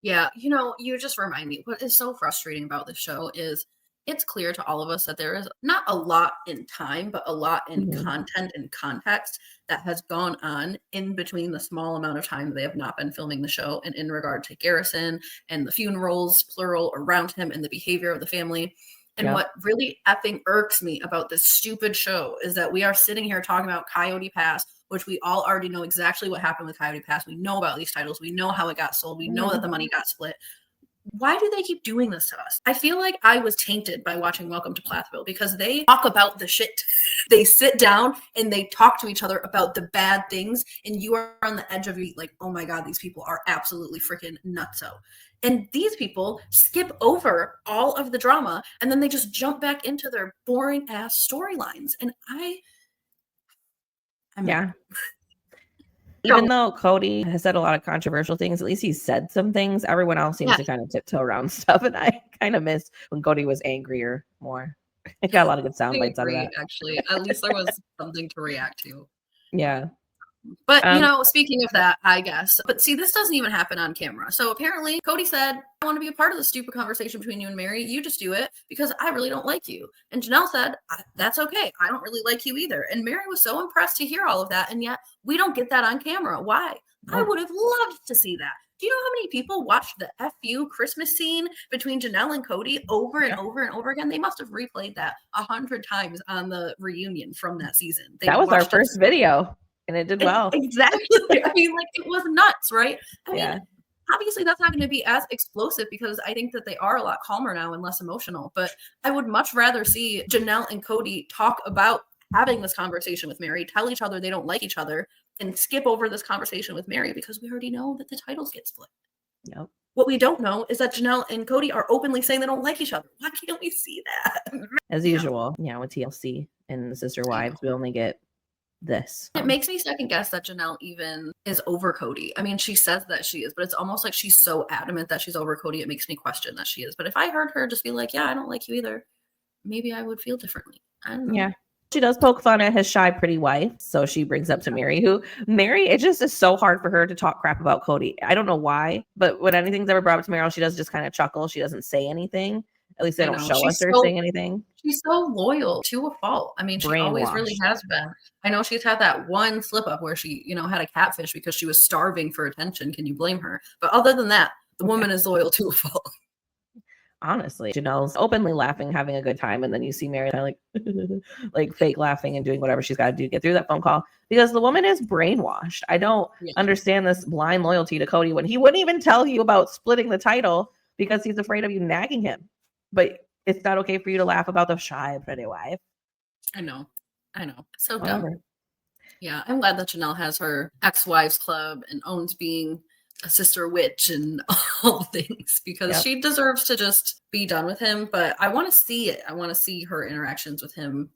Yeah. You just remind me, what is so frustrating about this show is it's clear to all of us that there is not a lot in time, but a lot in content and context that has gone on in between the small amount of time they have not been filming the show, and in regard to Garrison and the funerals, plural, around him and the behavior of the family. And what really effing irks me about this stupid show is that we are sitting here talking about Coyote Pass, which we all already know exactly what happened with Coyote Pass. We know about these titles. We know how it got sold. We know that the money got split. Why do they keep doing this to us? I feel like I was tainted by watching Welcome to Plathville because they talk about the shit. They sit down and they talk to each other about the bad things, and you are on the edge of your like, oh my God, these people are absolutely freaking nutso. And these people skip over all of the drama and then they just jump back into their boring ass storylines. And yeah. Even though Kody has said a lot of controversial things, at least he said some things. Everyone else seems to kind of tiptoe around stuff. And I kind of miss when Kody was angrier more. I got a lot of good sound bites out of that. Actually, at least there was something to react to. Yeah. But, speaking of that, I guess. But see, this doesn't even happen on camera. So apparently Kody said, I want to be a part of the stupid conversation between you and Meri. You just do it because I really don't like you. And Jenelle said, that's okay. I don't really like you either. And Meri was so impressed to hear all of that. And yet we don't get that on camera. Why? I would have loved to see that. Do you know how many people watched the FU Christmas scene between Jenelle and Kody over and over and over again? They must have replayed that 100 times on the reunion from that season. That was our first video. And it did well. Exactly. I mean, like, it was nuts, right? I mean, obviously that's not going to be as explosive because I think that they are a lot calmer now and less emotional. But I would much rather see Jenelle and Kody talk about having this conversation with Meri, tell each other they don't like each other, and skip over this conversation with Meri because we already know that the titles get split. Yep. What we don't know is that Jenelle and Kody are openly saying they don't like each other. Why can't we see that? As usual, with TLC and the Sister Wives, we only get this. It makes me second guess that Jenelle even is over Kody. I mean, she says that she is, but it's almost like she's so adamant that she's over Kody, it makes me question that she is. But if I heard her just be like, yeah, I don't like you either, maybe I would feel differently. I don't know. Yeah. She does poke fun at his shy, pretty wife. So she brings up to Meri, it just is so hard for her to talk crap about Kody. I don't know why, but when anything's ever brought up to Meri, she does just kind of chuckle. She doesn't say anything. At least they don't show us her saying anything. She's so loyal to a fault. I mean, she always really has been. I know she's had that one slip up where she, had a catfish because she was starving for attention. Can you blame her? But other than that, the woman is loyal to a fault. Honestly, Janelle's openly laughing, having a good time. And then you see Meri kind of like fake laughing and doing whatever she's got to do to get through that phone call because the woman is brainwashed. I don't understand this blind loyalty to Kody when he wouldn't even tell you about splitting the title because he's afraid of you nagging him. But it's not okay for you to laugh about the shy, pretty wife. I know. So dumb. Yeah, I'm glad that Jenelle has her ex-wives club and owns being a sister witch and all things because she deserves to just be done with him. But I want to see it. I want to see her interactions with him.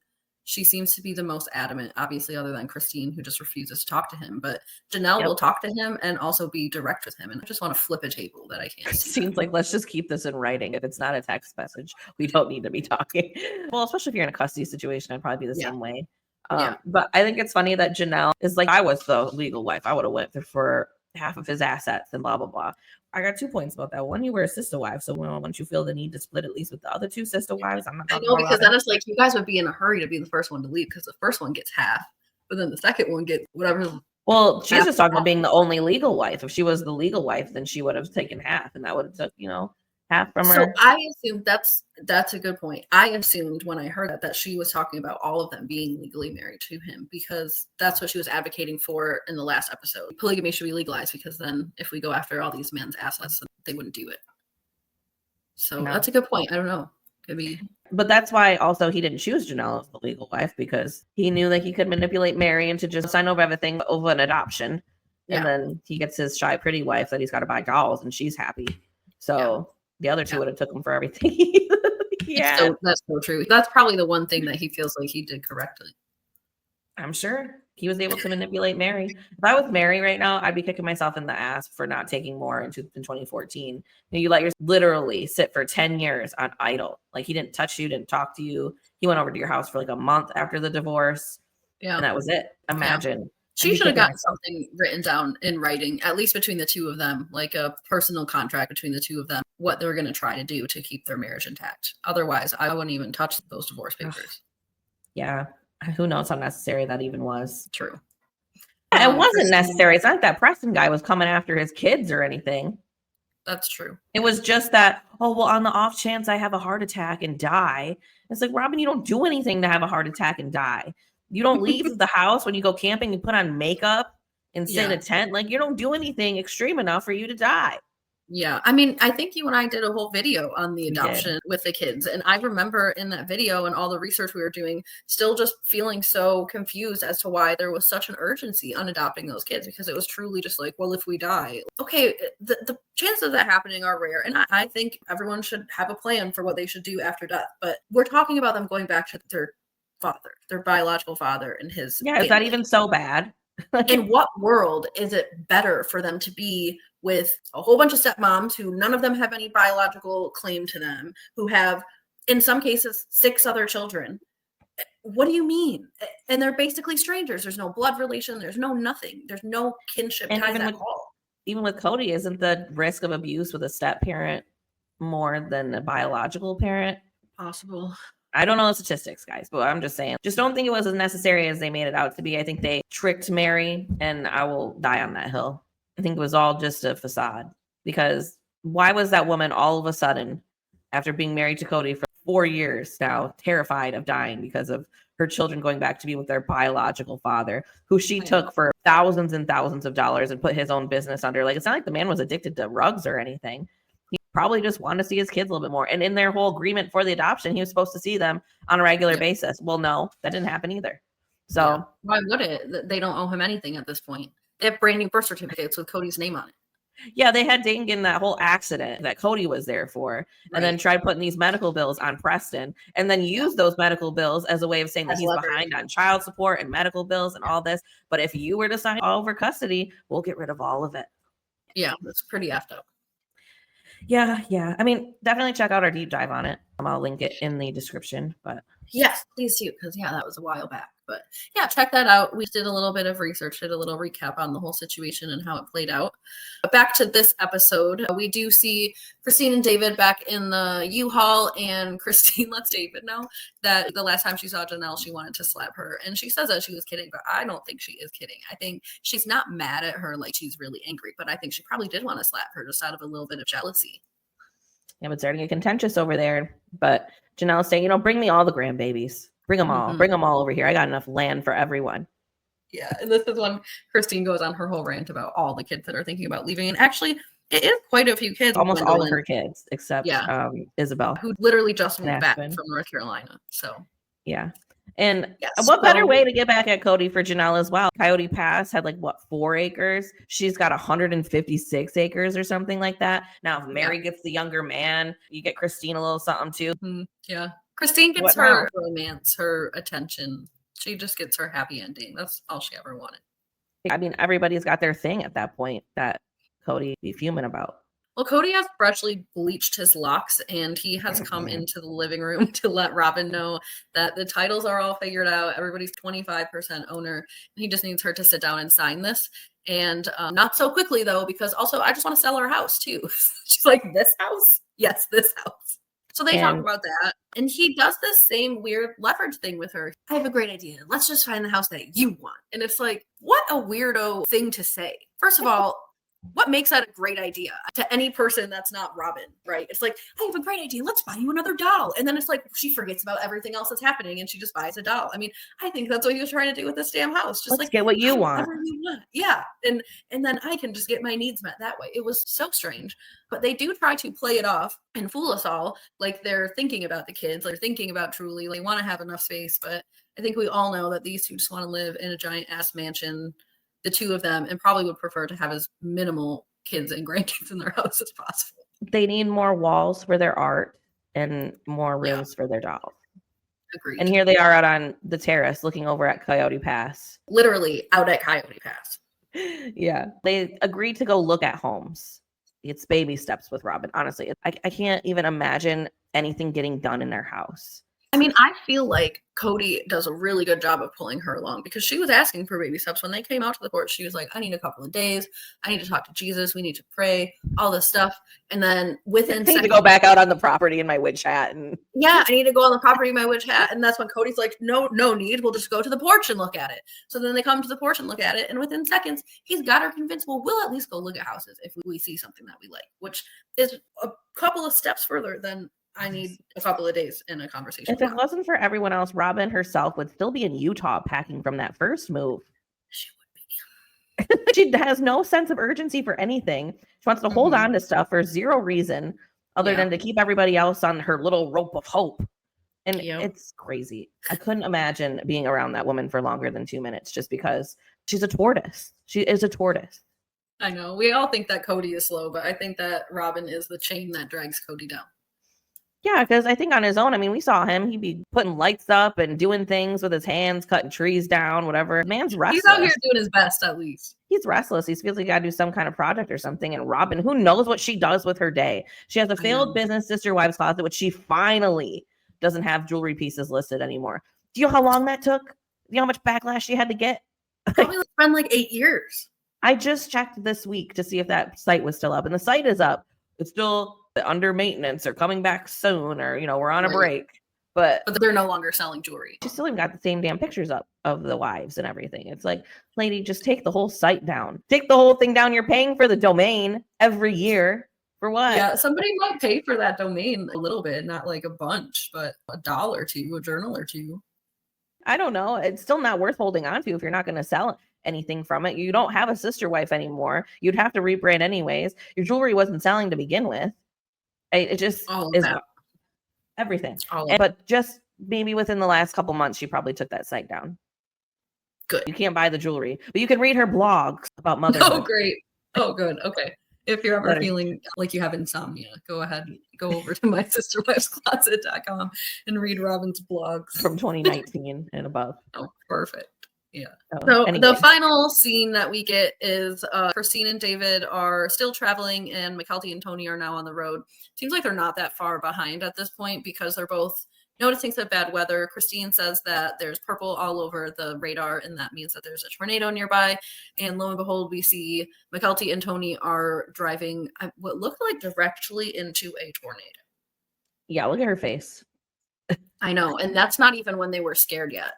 She seems to be the most adamant, obviously, other than Christine, who just refuses to talk to him. But Jenelle will talk to him and also be direct with him. And I just want to flip a table that I can't see. Seems like let's just keep this in writing. If it's not a text message, we don't need to be talking. Well, especially if you're in a custody situation, I'd probably be the same way. But I think it's funny that Jenelle is like, I was the legal wife. I would have went for half of his assets and blah, blah, blah. I got 2 points about that. One, you were a sister wife. So once you feel the need to split at least with the other 2 sister wives, I'm not I talking know, about because Robyn. that is like, you guys would be in a hurry to be the first one to leave because the first one gets half, but then the second one gets whatever. Well, she's just talking about being the only legal wife. If she was the legal wife, then she would have taken half, and that would have took, half from So her. I assumed that's a good point. I assumed when I heard that she was talking about all of them being legally married to him, because that's what she was advocating for in the last episode. Polygamy should be legalized, because then if we go after all these men's assets, they wouldn't do it. So that's a good point. I don't know. Could be. But that's why also he didn't choose Jenelle as the legal wife, because he knew that he could manipulate Meri into just sign over everything over an adoption. And then he gets his shy pretty wife that he's got to buy dolls, and she's happy. So the other 2 would have took him for everything. So that's so true. That's probably the one thing that he feels like he did correctly. I'm sure he was able to manipulate Meri. If I was Meri right now, I'd be kicking myself in the ass for not taking more in 2014. You let yourself literally sit for 10 years on idle. Like, he didn't touch you, didn't talk to you. He went over to your house for like a month after the divorce. Yeah. And that was it. Imagine. Yeah. She should have gotten something written down in writing, at least between the 2 of them, like a personal contract between the 2 of them, what they're going to try to do to keep their marriage intact. Otherwise, I wouldn't even touch those divorce papers. Yeah. Who knows how necessary that even was. True. It wasn't necessary. It's not that Preston guy was coming after his kids or anything. That's true. It was just that, on the off chance I have a heart attack and die. It's like, Robyn, you don't do anything to have a heart attack and die. You don't leave the house when you go camping and put on makeup and sit in a tent. Like, you don't do anything extreme enough for you to die. Yeah. I mean, I think you and I did a whole video on the adoption with the kids. And I remember in that video and all the research we were doing, still just feeling so confused as to why there was such an urgency on adopting those kids, because it was truly just like, well, if we die, okay, the chances of that happening are rare. And I think everyone should have a plan for what they should do after death. But we're talking about them going back to their father, their biological father, and his family. Is that even so bad? In what world is it better for them to be with a whole bunch of stepmoms who none of them have any biological claim to them, who have, in some cases, 6 other children? What do you mean? And they're basically strangers. There's no blood relation. There's no nothing. There's no kinship ties at all. Even with Kody, isn't the risk of abuse with a step parent more than a biological parent? Possible. I don't know the statistics, guys, but I'm just saying, just don't think it was as necessary as they made it out to be. I think they tricked Meri, and I will die on that hill. I think it was all just a facade, because why was that woman all of a sudden, after being married to Kody for 4 years now, terrified of dying because of her children going back to be with their biological father, who she took for thousands and thousands of dollars and put his own business under? Like, it's not like the man was addicted to rugs or anything. He probably just wanted to see his kids a little bit more. And in their whole agreement for the adoption, he was supposed to see them on a regular basis. Well, no, that didn't happen either. So why would it? They don't owe him anything at this point. They have brand new birth certificates with Cody's name on it. Yeah, they had Dane get in that whole accident that Kody was there for, and then tried putting these medical bills on Preston, and then use those medical bills as a way of saying that he's behind on child support and medical bills and all this. But if you were to sign over custody, we'll get rid of all of it. Yeah, that's pretty effed up. Yeah. I mean, definitely check out our deep dive on it. I'll link it in the description. But yes, please do, because that was a while back. But yeah, check that out. We did a little bit of research, did a little recap on the whole situation and how it played out. But back to this episode, we do see Christine and David back in the U-Haul, and Christine lets David know that the last time she saw Jenelle, she wanted to slap her. And she says that she was kidding, but I don't think she is kidding. I think she's not mad at her like she's really angry, but I think she probably did want to slap her just out of a little bit of jealousy. Yeah, but it's starting to get contentious over there. But Janelle's saying, bring me all the grandbabies. Bring them all. Bring them all over here. I got enough land for everyone. Yeah. And this is when Christine goes on her whole rant about all the kids that are thinking about leaving. And actually, it is quite a few kids. Almost all of her kids, except Isabel, who literally just moved back from North Carolina. So, yeah. And what better way to get back at Kody for Jenelle as well? Coyote Pass had 4 acres. She's got 156 acres or something like that. Now, if Meri gets the younger man, you get Christine a little something too. Yeah. Christine gets her romance, her attention. She just gets her happy ending. That's all she ever wanted. I mean, everybody's got their thing at that point that Kody be fuming about. Well, Kody has freshly bleached his locks, and he has come into the living room to let Robyn know that the titles are all figured out. Everybody's 25% owner. And he just needs her to sit down and sign this. And not so quickly, though, because also I just want to sell our house, too. She's like, this house? Yes, this house. So they talk about that. And he does this same weird leverage thing with her. I have a great idea. Let's just find the house that you want. And it's like, what a weirdo thing to say. First of all, what makes that a great idea to any person that's not Robyn, right? It's like, I have a great idea. Let's buy you another doll. And then it's like, she forgets about everything else that's happening and she just buys a doll. I mean, I think that's what he was trying to do with this damn house. Just Let's get what you want. Yeah. And then I can just get my needs met that way. It was so strange. But they do try to play it off and fool us all like they're thinking about the kids, like they're thinking about Truly. They want to have enough space. But I think we all know that these two just want to live in a giant ass mansion, the two of them, and probably would prefer to have as minimal kids and grandkids in their house as possible. They need more walls for their art and more rooms for their dolls. Agreed. And here they are out on the terrace looking over at Coyote Pass. Literally out at Coyote Pass. Yeah. They agreed to go look at homes. It's baby steps with Robyn. Honestly, I can't even imagine anything getting done in their house. I mean, I feel like Kody does a really good job of pulling her along because she was asking for baby steps when they came out to the porch. She was like, I need a couple of days. I need to talk to Jesus. We need to pray, all this stuff. And then within I need to go back out on the property in my witch hat. Yeah, I need to go on the property in my witch hat. And that's when Cody's like, no need. We'll just go to the porch and look at it. So then they come to the porch and look at it. And within seconds, he's got her convinced, well, we'll at least go look at houses if we see something that we like, which is a couple of steps further than I need a couple of days in a conversation. If it wasn't for everyone else, Robyn herself would still be in Utah packing from that first move. She would be. She has no sense of urgency for anything. She wants to hold on to stuff for zero reason other than to keep everybody else on her little rope of hope. And it's crazy. I couldn't imagine being around that woman for longer than 2 minutes just because she's a tortoise. She is a tortoise. I know. We all think that Kody is slow, but I think that Robyn is the chain that drags Kody down. Yeah, because I think on his own, I mean, we saw him. He'd be putting lights up and doing things with his hands, cutting trees down, whatever. Man's restless. He's out here doing his best, at least. He's restless. He feels like he got to do some kind of project or something. And Robyn, who knows what she does with her day? She has a failed business sister wives closet, which she finally doesn't have jewelry pieces listed anymore. Do you know how long that took? Do you know how much backlash she had to get? Probably been like 8 years. I just checked this week to see if that site was still up. And the site is up. It's still under maintenance or coming back soon, or we're on a break, but they're no longer selling jewelry. She still even got the same damn pictures up of the wives and everything. It's like, lady, just take the whole site down. Take the whole thing down. You're paying for the domain every year for what? Yeah, somebody might pay for that domain a little bit, not like a bunch, but $1 or $2, a journal or two. I don't know. It's still not worth holding on to if you're not going to sell anything from it. You don't have a sister wife anymore. You'd have to rebrand anyways. Your jewelry wasn't selling to begin with. It just is everything. But just maybe within the last couple months, she probably took that site down. Good. You can't buy the jewelry, but you can read her blogs about motherhood. Oh, great. Oh, good. Okay. If you're ever feeling like you have insomnia, go ahead, go over to mysisterwivescloset.com and read Robyn's blogs from 2019 and above. Oh, perfect. Yeah. So the final scene that we get is Christine and David are still traveling, and Mykelti and Tony are now on the road. Seems like they're not that far behind at this point because they're both noticing some bad weather. Christine says that there's purple all over the radar, and that means that there's a tornado nearby. And lo and behold, we see Mykelti and Tony are driving what looked like directly into a tornado. Yeah, look at her face. I know. And that's not even when they were scared yet.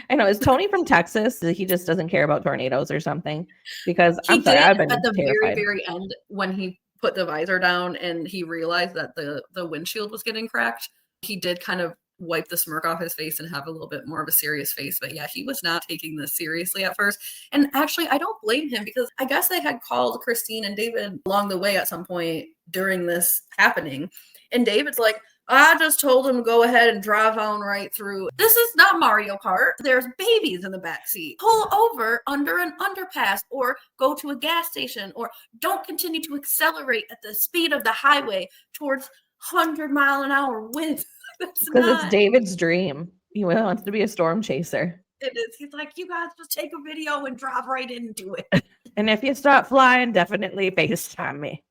I know. Is Tony from Texas? He just doesn't care about tornadoes or something? Because I've been at the terrified. Very end when he put the visor down and he realized that the windshield was getting cracked. He did kind of wipe the smirk off his face and have a little bit more of a serious face. But yeah, he was not taking this seriously at first. And actually, I don't blame him because I guess they had called Christine and David along the way at some point during this happening. And David's like, I just told him to go ahead and drive on right through. This is not Mario Kart. There's babies in the backseat. Pull over under an underpass or go to a gas station or don't continue to accelerate at the speed of the highway towards 100-mile-an-hour winds. Because it's David's dream. He wants to be a storm chaser. It is. He's like, you guys just take a video and drive right into it. And if you start flying, definitely FaceTime me.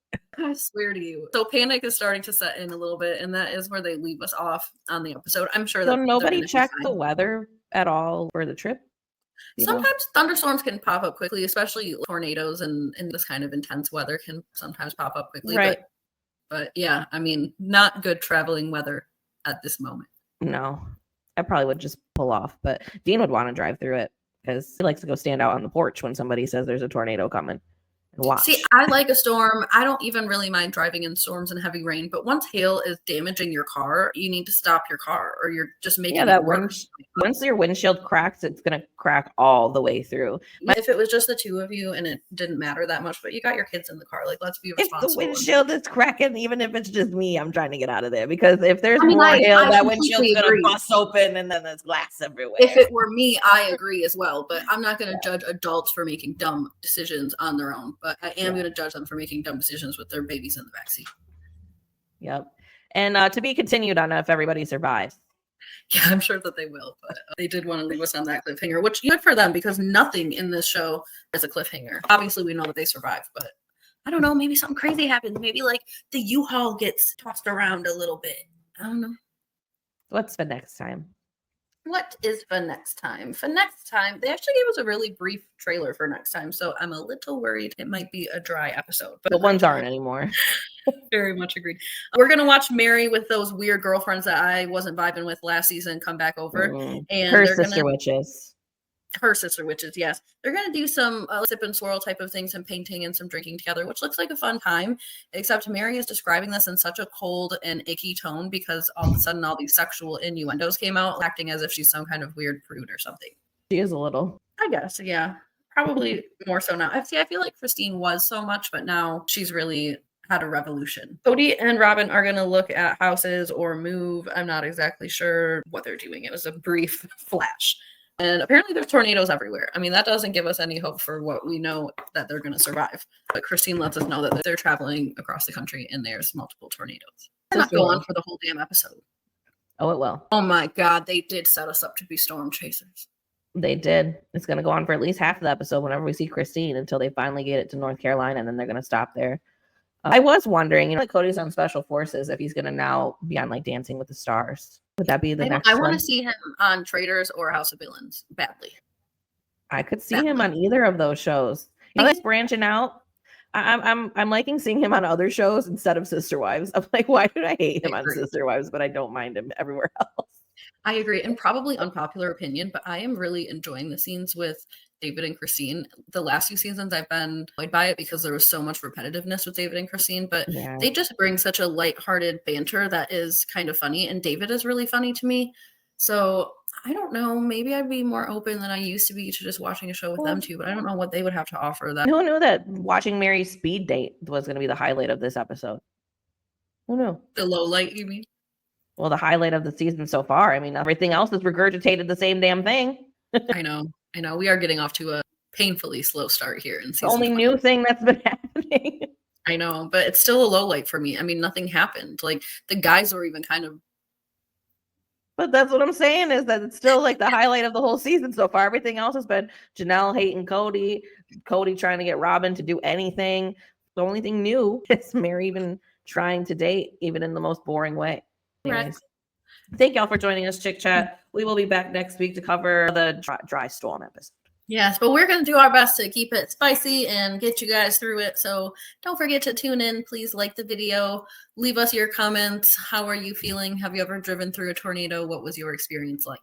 I swear to you. So panic is starting to set in a little bit, and that is where they leave us off on the episode. I'm sure that So nobody checked the weather at all for the trip? Sometimes thunderstorms can pop up quickly, especially tornadoes and this kind of intense weather can sometimes pop up quickly. Right. But yeah, I mean, not good traveling weather at this moment. No, I probably would just pull off, but Dean would want to drive through it because he likes to go stand out on the porch when somebody says there's a tornado coming and watch. See, I like a storm. I don't even really mind driving in storms and heavy rain, but once hail is damaging your car, you need to stop your car or you're just making it worse. Once your windshield cracks, it's going to crack all the way through. If it was just the two of you and it didn't matter that much, but you got your kids in the car, like, let's be responsible. If the windshield is cracking, even if it's just me, I'm trying to get out of there because if there's more hail, that windshield's going to bust open and then there's glass everywhere. If it were me, I agree as well, but I'm not going to judge adults for making dumb decisions on their own, but I am going to judge them for making dumb decisions with their babies in the backseat. Yep. And to be continued on if everybody survives. Yeah, I'm sure that they will, but they did want to leave us on that cliffhanger, which good for them because nothing in this show is a cliffhanger. Obviously, we know that they survived, but I don't know, maybe something crazy happens. Maybe like the U-Haul gets tossed around a little bit. I don't know. What's for next time? What is for next time? For next time, they actually gave us a really brief trailer for next time, so I'm a little worried it might be a dry episode. But the ones aren't anymore. Very much agreed. We're going to watch Meri with those weird girlfriends that I wasn't vibing with last season come back over. And her sister witches. Her sister witches, yes. They're going to do some sip and swirl type of things, some painting and some drinking together, which looks like a fun time, except Meri is describing this in such a cold and icky tone because all of a sudden all these sexual innuendos came out, acting as if she's some kind of weird prude or something. She is a little. I guess, yeah. Probably more so now. I feel like Christine was so much, but now she's really had a revolution. Kody and Robyn are going to look at houses or move. I'm not exactly sure what they're doing. It was a brief flash. And apparently there's tornadoes everywhere. I mean, that doesn't give us any hope for what we know that they're going to survive. But Christine lets us know that they're traveling across the country and there's multiple tornadoes. They're not going on for the whole damn episode. Oh, it will. Oh my God, they did set us up to be storm chasers. They did. It's going to go on for at least half of the episode whenever we see Christine until they finally get it to North Carolina and then they're going to stop there. I was wondering, like Cody's on Special Forces, if he's going to now be on like Dancing with the Stars. Would that be the next one? I want to see him on Traitors or House of Villains badly. I could see him on either of those shows. You know, he's branching out. I'm liking seeing him on other shows instead of Sister Wives. I'm like, why did I hate him on Sister Wives, but I don't mind him everywhere else? I agree, and probably unpopular opinion, but I am really enjoying the scenes with David and Christine. The last few seasons I've been annoyed by it because there was so much repetitiveness with David and Christine, but they just bring such a lighthearted banter that is kind of funny, and David is really funny to me. So I don't know, maybe I'd be more open than I used to be to just watching a show with them too, but I don't know what they would have to offer. That who knew that watching Meri's speed date was going to be the highlight of this episode? Who knew? The low light, you mean? Well, the highlight of the season so far. I mean, everything else has regurgitated the same damn thing. I know. We are getting off to a painfully slow start here in season. The only 20. new thing that's been happening. I know, but it's still a low light for me. I mean, nothing happened. Like the guys were even kind of. But that's what I'm saying is that it's still like the highlight of the whole season so far. Everything else has been Jenelle hating Kody, Kody trying to get Robyn to do anything. The only thing new is Meri even trying to date, even in the most boring way. Anyways, thank y'all for joining us, Chick Chat. We will be back next week to cover the dry storm episode. Yes, but we're going to do our best to keep it spicy and get you guys through it. So don't forget to tune in. Please like the video. Leave us your comments. How are you feeling? Have you ever driven through a tornado? What was your experience like?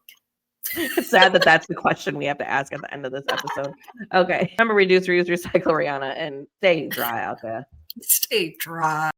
It's sad that that's the question we have to ask at the end of this episode. Okay. Remember, reduce, reuse, recycle, Rihanna, and stay dry out there. Stay dry.